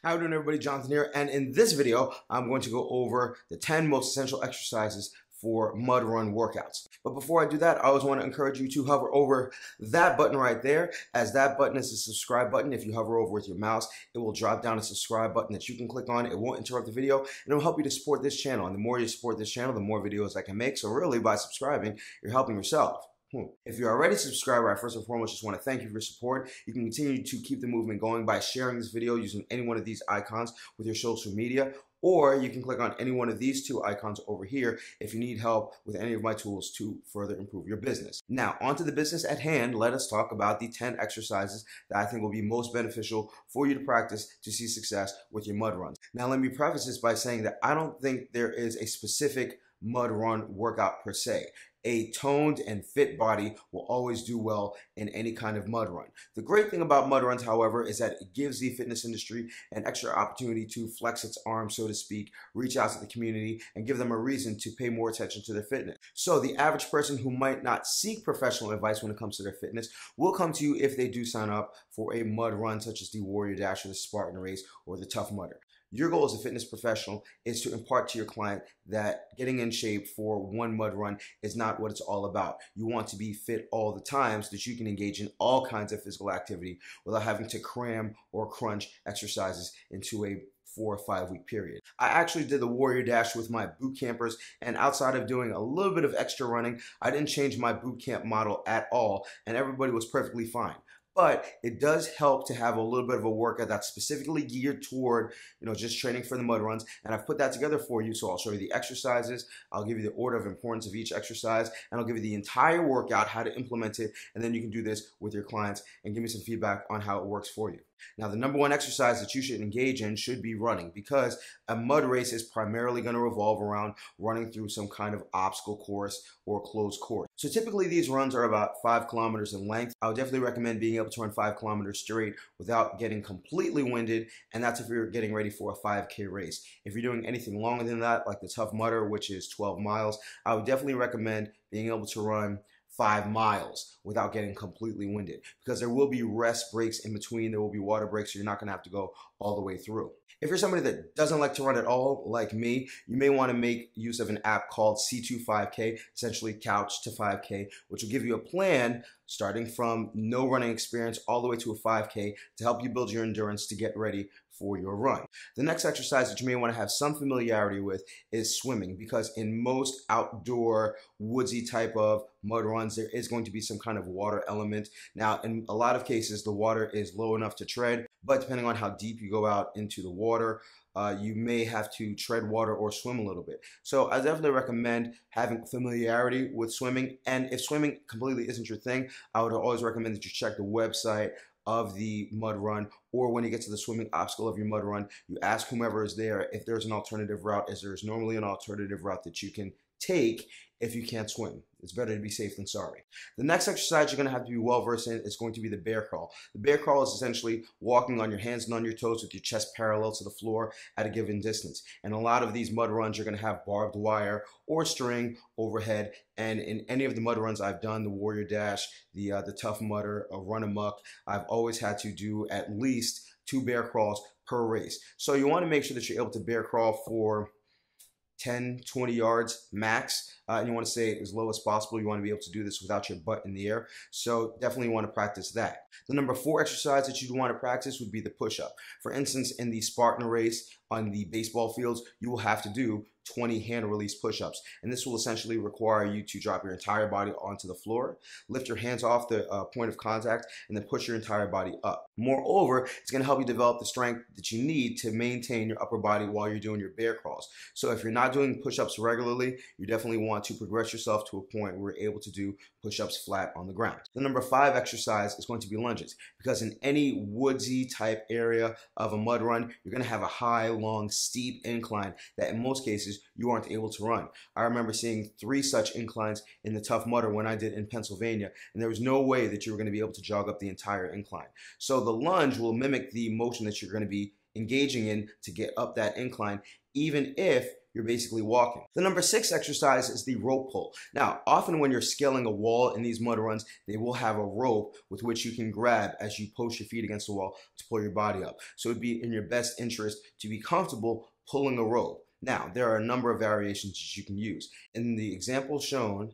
How are you doing, everybody? Jonathan here, and in this video I'm going to go over the 10 most essential exercises for mud run workouts. But before I do that, I always want to encourage you to hover over that button right there, as that button is the subscribe button. If you hover over with your mouse, it will drop down a subscribe button that you can click on. It won't interrupt the video, and it will help you to support this channel. And the more you support this channel, the more videos I can make. So really, by subscribing, you're helping yourself. If you're already a subscriber, I first and foremost just want to thank you for your support. You can continue to keep the movement going by sharing this video using any one of these icons with your social media, or you can click on any one of these two icons over here if you need help with any of my tools to further improve your business. Now, onto the business at hand. Let us talk about the 10 exercises that I think will be most beneficial for you to practice to see success with your mud runs. Now, let me preface this by saying that I don't think there is a specific mud run workout per se. A toned and fit body will always do well in any kind of mud run. The great thing about mud runs, however, is that it gives the fitness industry an extra opportunity to flex its arm, so to speak, reach out to the community, and give them a reason to pay more attention to their fitness. So the average person who might not seek professional advice when it comes to their fitness will come to you if they do sign up for a mud run such as the Warrior Dash or the Spartan Race or the Tough Mudder. Your goal as a fitness professional is to impart to your client that getting in shape for one mud run is not what it's all about. You want to be fit all the time so that you can engage in all kinds of physical activity without having to cram or crunch exercises into a 4 or 5 week period. I actually did the Warrior Dash with my boot campers, and outside of doing a little bit of extra running, I didn't change my boot camp model at all, and everybody was perfectly fine. But it does help to have a little bit of a workout that's specifically geared toward, just training for the mud runs. And I've put that together for you. So I'll show you the exercises. I'll give you the order of importance of each exercise, and I'll give you the entire workout, how to implement it. And then you can do this with your clients and give me some feedback on how it works for you. Now, the number one exercise that you should engage in should be running, because a mud race is primarily going to revolve around running through some kind of obstacle course or closed course. So typically these runs are about 5 kilometers in length. I would definitely recommend being able to run 5 kilometers straight without getting completely winded, and that's if you're getting ready for a 5K race. If you're doing anything longer than that, like the Tough Mudder, which is 12 miles, I would definitely recommend being able to run 5 miles without getting completely winded, because there will be rest breaks in between. There will be water breaks, so you're not going to have to go all the way through. If you're somebody that doesn't like to run at all, like me, you may want to make use of an app called C2 5K, essentially Couch to 5K, which will give you a plan starting from no running experience all the way to a 5K to help you build your endurance to get ready for your run. The next exercise that you may want to have some familiarity with is swimming, because in most outdoor woodsy type of mud runs, there is going to be some kind of water element. Now, in a lot of cases, the water is low enough to tread, but depending on how deep you go out into the water, you may have to tread water or swim a little bit. So I definitely recommend having familiarity with swimming. And if swimming completely isn't your thing, I would always recommend that you check the website of the mud run, or when you get to the swimming obstacle of your mud run, you ask whomever is there if there's an alternative route, as there's normally an alternative route that you can take if you can't swim. It's better to be safe than sorry. The next exercise you're going to have to be well versed in is going to be the bear crawl. The bear crawl is essentially walking on your hands and on your toes with your chest parallel to the floor at a given distance. And a lot of these mud runs, you're going to have barbed wire or string overhead. And in any of the mud runs I've done, the Warrior Dash, the Tough Mudder, a Run Amok, I've always had to do at least 2 bear crawls per race. So you want to make sure that you're able to bear crawl for 10, 20 yards max, and you want to stay as low as possible. You want to be able to do this without your butt in the air, so definitely want to practice that. The number 4 exercise that you'd want to practice would be the push-up. For instance, in the Spartan Race on the baseball fields, you will have to do 20 hand release push-ups, and this will essentially require you to drop your entire body onto the floor, lift your hands off the point of contact, and then push your entire body up. Moreover, it's going to help you develop the strength that you need to maintain your upper body while you're doing your bear crawls. So if you're not doing push-ups regularly, you definitely want to progress yourself to a point where you're able to do push-ups flat on the ground. The number 5 exercise is going to be lunges, because in any woodsy type area of a mud run, you're going to have a high, long, steep incline that in most cases you aren't able to run. I remember seeing 3 such inclines in the Tough Mudder when I did in Pennsylvania, and there was no way that you were going to be able to jog up the entire incline. So the lunge will mimic the motion that you're going to be engaging in to get up that incline, even if you're basically walking. The number 6 exercise is the rope pull. Now, often when you're scaling a wall in these mud runs, they will have a rope with which you can grab as you post your feet against the wall to pull your body up. So it'd be in your best interest to be comfortable pulling a rope. Now, there are a number of variations that you can use. In the example shown,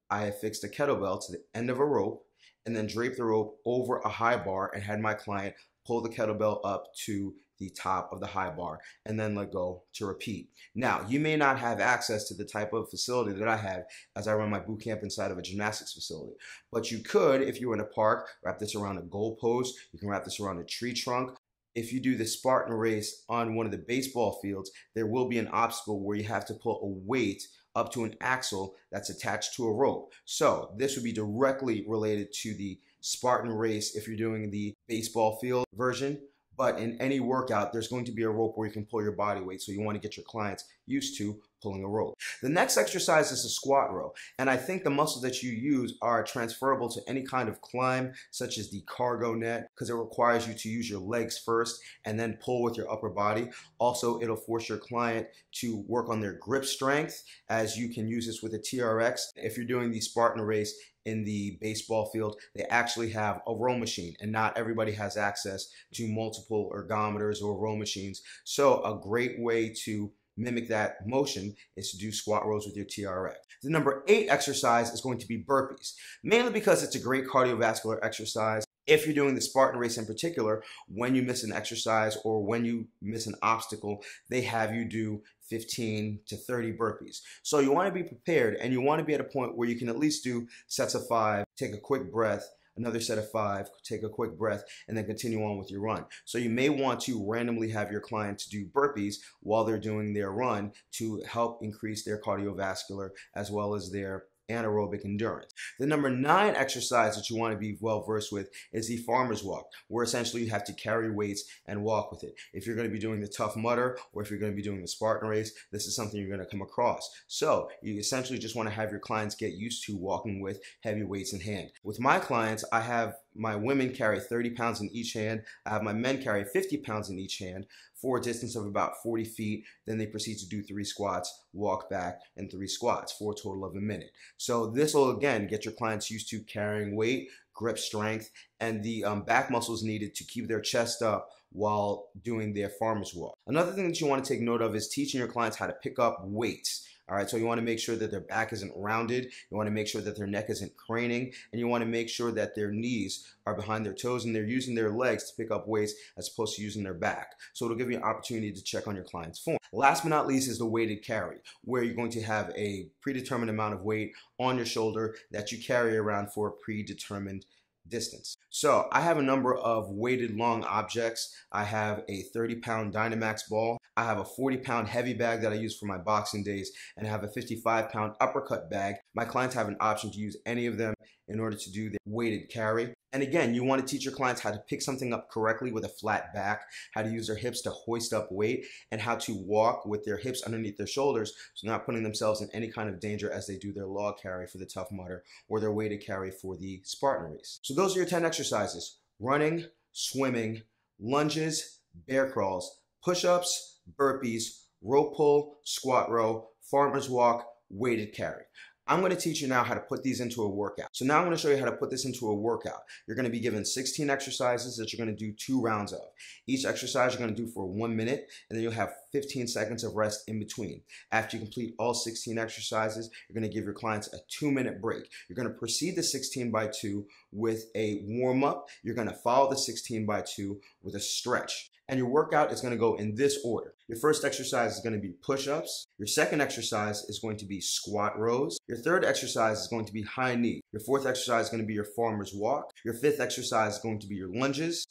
I have fixed a kettlebell to the end of a rope and then draped the rope over a high bar and had my client pull the kettlebell up to the top of the high bar and then let go to repeat. Now, you may not have access to the type of facility that I have as I run my boot camp inside of a gymnastics facility, but you could, if you were in a park, wrap this around a goalpost, you can wrap this around a tree trunk. If you do the Spartan race on one of the baseball fields, there will be an obstacle where you have to pull a weight up to an axle that's attached to a rope. So this would be directly related to the Spartan race if you're doing the baseball field version. But in any workout, there's going to be a rope where you can pull your body weight. So you want to get your clients used to pulling a rope. The next exercise is a squat row. And I think the muscles that you use are transferable to any kind of climb, such as the cargo net, because it requires you to use your legs first and then pull with your upper body. Also, it'll force your client to work on their grip strength, as you can use this with a TRX. If you're doing the Spartan race in the baseball field, they actually have a row machine, and not everybody has access to multiple ergometers or row machines. So a great way to mimic that motion is to do squat rows with your TRX. The number 8 exercise is going to be burpees, mainly because it's a great cardiovascular exercise. If you're doing the Spartan race in particular, when you miss an exercise or when you miss an obstacle, they have you do 15 to 30 burpees. So you want to be prepared, and you want to be at a point where you can at least do sets of 5, take a quick breath, another set of 5, take a quick breath, and then continue on with your run. So you may want to randomly have your clients do burpees while they're doing their run to help increase their cardiovascular as well as their anaerobic endurance. The number 9 exercise that you want to be well versed with is the farmer's walk, where essentially you have to carry weights and walk with it. If you're going to be doing the Tough Mudder, or if you're going to be doing the Spartan race, this is something you're going to come across. So you essentially just want to have your clients get used to walking with heavy weights in hand. With my clients, I have my women carry 30 pounds in each hand. I have my men carry 50 pounds in each hand for a distance of about 40 feet. Then they proceed to do 3 squats, walk back, and 3 squats for a total of a minute. So this will, again, get your clients used to carrying weight, grip strength, and the back muscles needed to keep their chest up while doing their farmer's walk. Another thing that you want to take note of is teaching your clients how to pick up weights. All right, so you want to make sure that their back isn't rounded, you want to make sure that their neck isn't craning, and you want to make sure that their knees are behind their toes and they're using their legs to pick up weights as opposed to using their back. So it'll give you an opportunity to check on your client's form. Last but not least is the weighted carry, where you're going to have a predetermined amount of weight on your shoulder that you carry around for a predetermined distance. So I have a number of weighted long objects. I have a 30-pound Dynamax ball. I have a 40-pound heavy bag that I use for my boxing days, and I have a 55-pound uppercut bag. My clients have an option to use any of them in order to do the weighted carry. And again, you want to teach your clients how to pick something up correctly with a flat back, how to use their hips to hoist up weight, and how to walk with their hips underneath their shoulders, so not putting themselves in any kind of danger as they do their log carry for the Tough Mudder or their weighted carry for the Spartan race. So those are your 10 exercises: running, swimming, lunges, bear crawls, push-ups, burpees, rope pull, squat row, farmer's walk, weighted carry. I'm going to teach you now how to put these into a workout. So now I'm going to show you how to put this into a workout. You're going to be given 16 exercises that you're going to do 2 rounds of. Each exercise you're going to do for 1 minute, and then you'll have 15 seconds of rest in between. After you complete all 16 exercises, you're going to give your clients a 2-minute break. You're going to proceed the 16 by 2 with a warm-up. You're going to follow the 16 by 2 with a stretch. And your workout is going to go in this order. Your first exercise is going to be push-ups. Your second exercise is going to be squat rows. Your third exercise is going to be high knee. Your fourth exercise is going to be your farmer's walk. Your fifth exercise is going to be your lunges.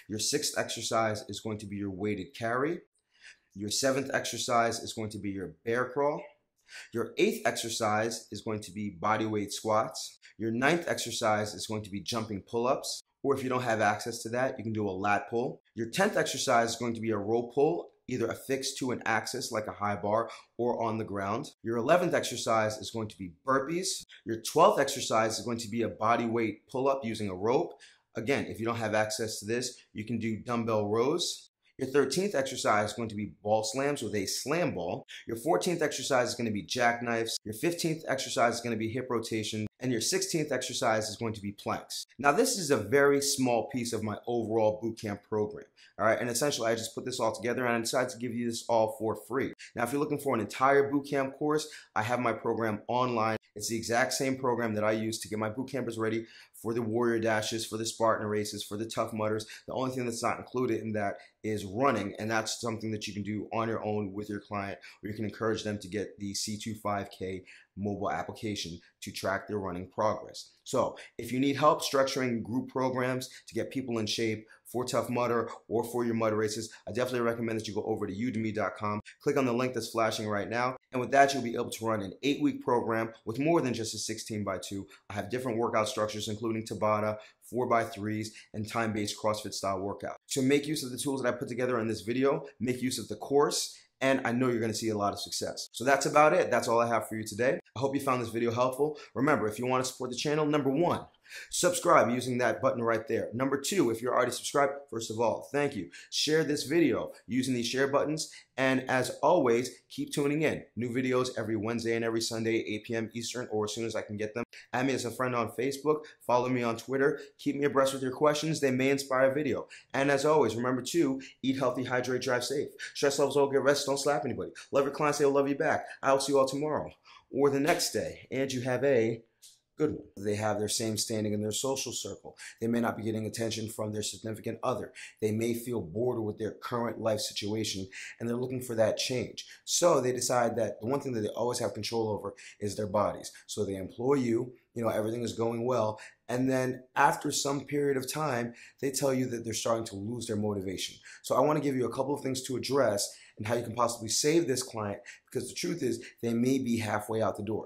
Your sixth exercise is going to be your weighted carry. Your seventh exercise is going to be your bear crawl. Your eighth exercise is going to be body weight squats. Your ninth exercise is going to be jumping pull-ups. Or if you don't have access to that, you can do a lat pull. Your 10th exercise is going to be a rope pull, either affixed to an axis like a high bar or on the ground. Your 11th exercise is going to be burpees. Your 12th exercise is going to be a body weight pull-up using a rope. Again, if you don't have access to this, you can do dumbbell rows. Your 13th exercise is going to be ball slams with a slam ball. Your 14th exercise is going to be jackknives. Your 15th exercise is going to be hip rotation. And your 16th exercise is going to be planks. Now, this is a very small piece of my overall boot camp program. All right, and essentially I just put this all together and I decided to give you this all for free. Now, if you're looking for an entire boot camp course, I have my program online. It's the exact same program that I use to get my boot campers ready for the warrior dashes, for the Spartan races, for the tough mudders. The only thing that's not included in that is running, and that's something that you can do on your own with your client, or you can encourage them to get the C25K mobile application to track their running progress. So if you need help structuring group programs to get people in shape for Tough Mudder or for your mud races, I definitely recommend that you go over to udemy.com, click on the link that's flashing right now, and with that you'll be able to run an 8-week program with more than just a 16x2. I have different workout structures including Tabata, 4x3s, and time-based CrossFit style workout. So make use of the tools that I put together in this video, make use of the course, and I know you're going to see a lot of success. So that's about it. That's all I have for you today. I hope you found this video helpful. Remember, if you want to support the channel, number 1, subscribe using that button right there. Number 2, if you're already subscribed, first of all, thank you. Share this video using these share buttons. And as always, keep tuning in. New videos every Wednesday and every Sunday, 8 p.m. Eastern, or as soon as I can get them. Add me as a friend on Facebook. Follow me on Twitter. Keep me abreast with your questions. They may inspire a video. And as always, remember to eat healthy, hydrate, drive safe. Stress levels all, get rest, don't slap anybody. Love your clients, they'll love you back. I'll see you all tomorrow or the next day. And you have a good one. They have their same standing in their social circle. They may not be getting attention from their significant other. They may feel bored with their current life situation and they're looking for that change. So they decide that the one thing that they always have control over is their bodies. So they employ you, everything is going well. And then after some period of time, they tell you that they're starting to lose their motivation. So I want to give you a couple of things to address and how you can possibly save this client, because the truth is they may be halfway out the door.